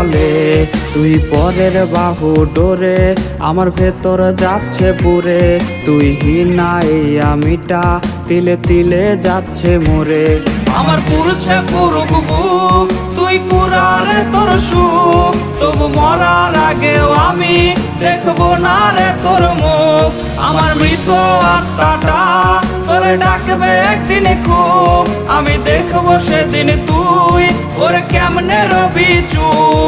বলে তুই পরের বাহু ডোরে আমার ভেতর যাচ্ছে পুরে তুই হিনা এই আমিটা তিলে তিলে যাচ্ছে মোরে আমার পুরছে পুরুক বুক তুই পুরারে তোর সুখ তবু মরার আগেও আমি দেখবো না রে তোর মুখ আমার মৃত আত্মাটা তোরে ডাকবে একদিন খুব আমি দেখবো সেদিন তুই ওর কেমনে রবি চুপ